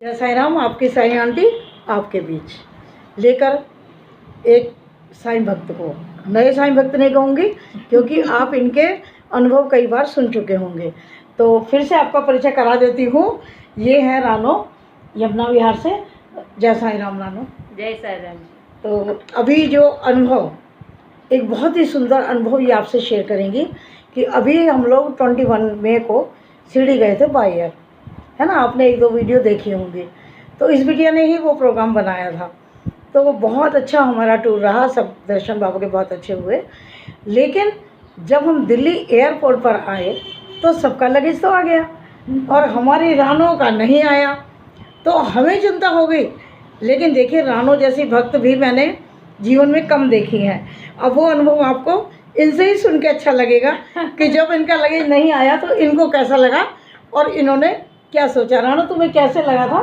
जय साईं राम। आपकी साईं आंटी आपके बीच लेकर एक साईं भक्त को, नए साईं भक्त नहीं कहूँगी क्योंकि आप इनके अनुभव कई बार सुन चुके होंगे, तो फिर से आपका परिचय करा देती हूँ। ये है रानो, यमुना विहार से। जय साईं राम रानो। जय साईं राम। तो अभी जो अनुभव, एक बहुत ही सुंदर अनुभव ये आपसे शेयर करेंगी कि अभी हम लोग 21 मई को शिरडी गए थे बाय एयर, है ना। आपने एक दो वीडियो देखी होंगी। तो इस बिटिया ने ही वो प्रोग्राम बनाया था, तो वो बहुत अच्छा हमारा टूर रहा। सब दर्शन बाबा के बहुत अच्छे हुए। लेकिन जब हम दिल्ली एयरपोर्ट पर आए तो सबका लगेज तो आ गया और हमारी रानो का नहीं आया, तो हमें चिंता हो गई। लेकिन देखिए, रानो जैसी भक्त भी मैंने जीवन में कम देखी हैं। अब वो अनुभव आपको इनसे ही सुन के अच्छा लगेगा कि जब इनका लगेज नहीं आया तो इनको कैसा लगा और इन्होंने क्या सोचा। रानो, तुम्हें कैसे लगा था?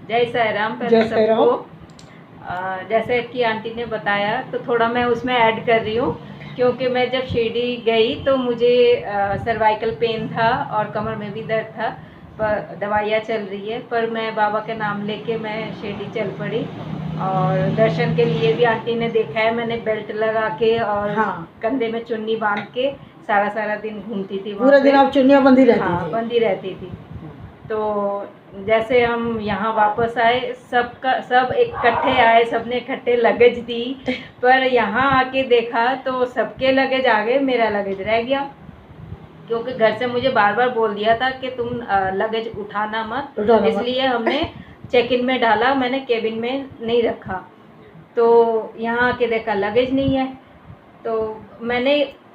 जय साईं राम। जय साईं राम। जैसे कि आंटी ने बताया तो थोड़ा मैं उसमें ऐड कर रही हूँ, क्योंकि मैं जब शिरडी गई तो मुझे सर्वाइकल पेन था और कमर में भी दर्द था, पर दवाइयाँ चल रही है। पर मैं बाबा के नाम लेके मैं शिरडी चल पड़ी और दर्शन के लिए भी आंटी ने देखा है, मैंने बेल्ट लगा के और कंधे में चुन्नी बांध के सारा दिन घूमती थी। पूरे दिन आप चुन्नियाँ बंधी रहती थी? बंधी रहती थी। तो जैसे हम यहाँ वापस आए, सब इकट्ठे आए, सबने इकट्ठे लगेज दी, पर यहाँ आके देखा तो सबके लगेज आ गए, मेरा लगेज रह गया। क्योंकि घर से मुझे बार बार बोल दिया था कि तुम लगेज उठाना मत, इसलिए हमने चेक इन में डाला, मैंने केबिन में नहीं रखा। तो यहाँ आके देखा लगेज नहीं है। तो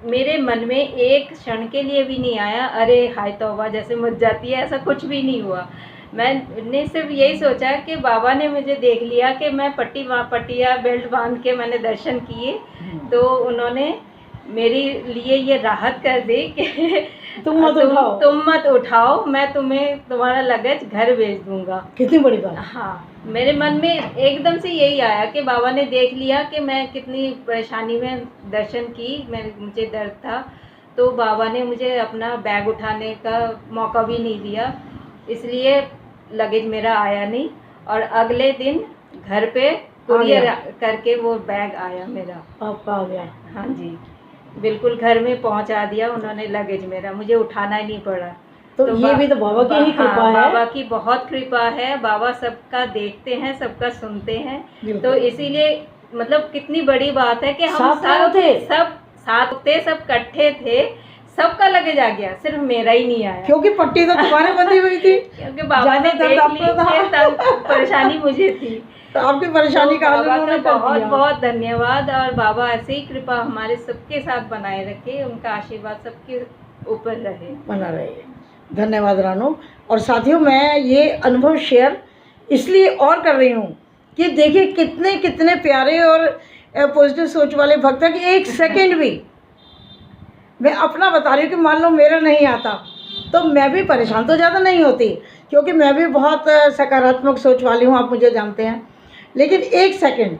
मेरे मन में एक क्षण के लिए भी नहीं आया अरे हाय तौबा जैसे मच जाती है, ऐसा कुछ भी नहीं हुआ। मैंने सिर्फ यही सोचा कि बाबा ने मुझे देख लिया कि मैं पट्टिया बेल्ट बांध के मैंने दर्शन किए, तो उन्होंने मेरे लिए ये राहत कर दी कि तुम मत उठाओ, मैं तुम्हें तुम्हारा लगेज घर भेज दूंगा। कितनी बड़ी बात। हाँ, मेरे मन में एकदम से यही आया कि बाबा ने देख लिया कि मैं कितनी परेशानी में दर्शन की, मुझे दर्द था, तो बाबा ने मुझे अपना बैग उठाने का मौका भी नहीं दिया, इसलिए लगेज मेरा आया नहीं। और अगले दिन घर पे कुरियर करके वो बैग आया मेरा। आपका आ गया? हाँ जी, बिल्कुल घर में पहुंचा दिया उन्होंने लगेज मेरा, मुझे उठाना ही नहीं पड़ा। तो ये भी तो बाबा की ही कृपा है। बाबा की बहुत कृपा है। बाबा सबका देखते हैं, सबका सुनते हैं, तो इसीलिए मतलब कितनी बड़ी बात है कि हम सब साथ थे, सब इकट्ठे थे, सबका लगेज आ गया, सिर्फ मेरा ही नहीं आया। क्योंकि पट्टी तो तुम्हारे बंधी हुई थी। क्योंकि बाबा ने देख ली, तब परेशानी मुझे थी। तो आपकी परेशानी का बहुत बहुत धन्यवाद। और बाबा ऐसे ही कृपा हमारे सबके साथ बनाए रखे, उनका आशीर्वाद सबके ऊपर रहे, बना रहे। धन्यवाद रानो। और साथियों, मैं ये अनुभव शेयर इसलिए और कर रही हूँ कि देखिए कितने प्यारे और पॉजिटिव सोच वाले भक्त हैं कि एक सेकंड भी, मैं अपना बता रही हूँ कि मान लो मेरा नहीं आता तो मैं भी परेशान तो ज़्यादा नहीं होती, क्योंकि मैं भी बहुत सकारात्मक सोच वाली हूँ, आप मुझे जानते हैं। लेकिन एक सेकंड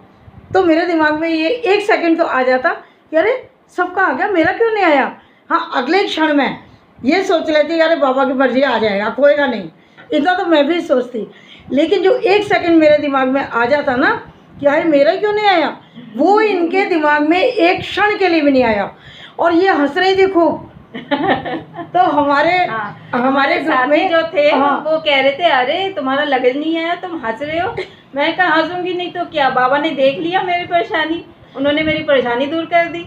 तो मेरे दिमाग में ये एक सेकंड तो आ जाता कि अरे सबका आ गया, मेरा क्यों नहीं आया। हाँ, अगले क्षण में ये सोच लेती अरे बाबा की मर्जी, आ जाएगा, खोएगा नहीं, इतना तो मैं भी सोचती। लेकिन जो एक सेकंड मेरे दिमाग में आ जाता ना कि अरे मेरा क्यों नहीं आया, वो इनके दिमाग में एक क्षण के लिए भी नहीं आया। और ये हंस रही थी खूब। तो हमारे साथी जो थे वो कह रहे थे अरे तुम्हारा लगेज नहीं आया, तुम हंस रहे हो। मैं कहा हंसूंगी नहीं तो क्या, बाबा ने देख लिया मेरी परेशानी, उन्होंने मेरी परेशानी दूर कर दी,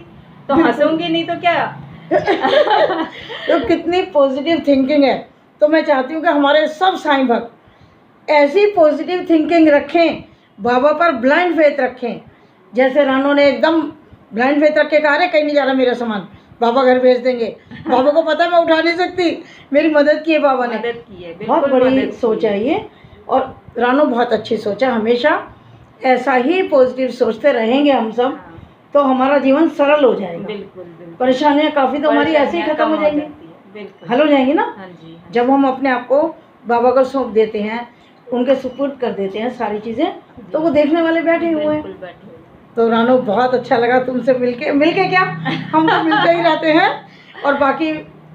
तो हंसूंगी नहीं तो क्या। तो कितनी पॉजिटिव थिंकिंग है। तो मैं चाहती हूँ कि हमारे सब साईं भक्त ऐसी पॉजिटिव थिंकिंग रखें, बाबा पर ब्लाइंड फेथ रखें। जैसे रानो ने एकदम ब्लाइंड फेथ रख के कहा, अरे कहीं नहीं जा रहा मेरा सामान, बाबा घर भेज देंगे। बाबा को पता है मैं उठा नहीं सकती, मेरी मदद की है बाबा ने, मदद की है। बहुत बड़ी सोच है ये। और रानो बहुत अच्छी सोच है, हमेशा ऐसा ही पॉजिटिव सोचते रहेंगे हम सब, तो हमारा जीवन सरल हो जाएगा। बिल्कुल। परेशानियाँ काफ़ी तो हमारी ऐसे ही खत्म हो जाएंगी, हल हो जाएंगी ना। हाँ जी। जब हम अपने आप को बाबा को सौंप देते हैं, उनके सुपुर्द कर देते हैं सारी चीज़ें, तो वो देखने वाले बैठे हुए हैं। तो रानो, बहुत अच्छा लगा तुमसे मिलके क्या, हम तो मिलते ही रहते हैं। और बाकी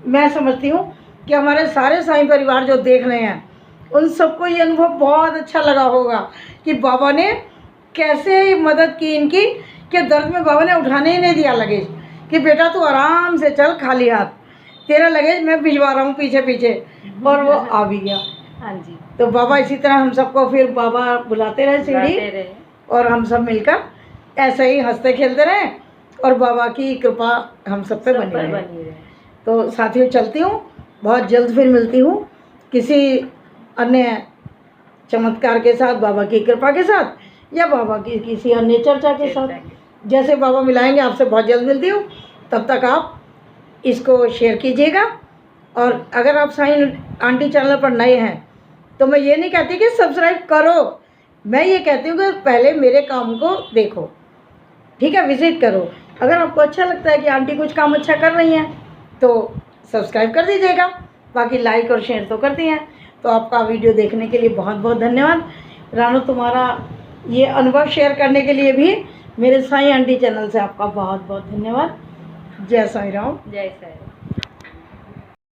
मैं समझती हूँ कि हमारे सारे साईं परिवार जो देख रहे हैं उन सबको ये अनुभव बहुत अच्छा लगा होगा कि बाबा ने कैसे मदद की इनकी, कि दर्द में बाबा ने उठाने ही नहीं दिया लगेज, कि बेटा तू आराम से चल खाली हाथ, तेरा लगेज मैं भिजवा रहा हूँ पीछे पीछे, और वो आ भी गया। हाँ जी, तो बाबा इसी तरह हम सबको फिर बाबा बुलाते रहे बुलाते सीढ़ी, रहे। और हम सब मिलकर ऐसे ही हंसते खेलते रहे, और बाबा की कृपा हम सब पे सब बनी पर रहे। बनी रहे। तो साथियों चलती हूँ, बहुत जल्द फिर मिलती हूँ किसी अन्य चमत्कार के साथ, बाबा की कृपा के साथ, या बाबा की किसी अन्य चर्चा के साथ। जैसे बाबा मिलाएंगे आपसे बहुत जल्द मिलती हूँ। तब तक आप इसको शेयर कीजिएगा, और अगर आप साईं आंटी चैनल पर नए हैं तो मैं ये नहीं कहती कि सब्सक्राइब करो, मैं ये कहती हूँ कि पहले मेरे काम को देखो, ठीक है, विज़िट करो। अगर आपको अच्छा लगता है कि आंटी कुछ काम अच्छा कर रही हैं तो सब्सक्राइब कर दीजिएगा, बाकी लाइक और शेयर तो करती हैं। तो आपका वीडियो देखने के लिए बहुत बहुत धन्यवाद। रानू, तुम्हारा ये अनुभव शेयर करने के लिए भी मेरे साईं आंटी चैनल से आपका बहुत बहुत धन्यवाद। जय साईं राम। जय साईं।